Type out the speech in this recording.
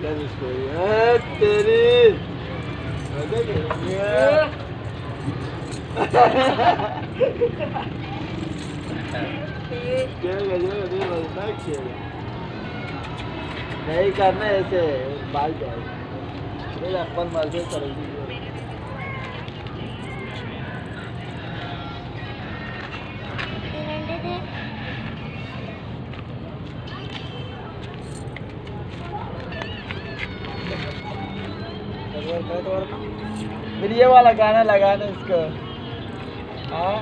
love story तेरी नहीं करना ऐसे बाल जाए अपन मर्जी करेगी फिर ये वाला गाना लगाना इसको हाँ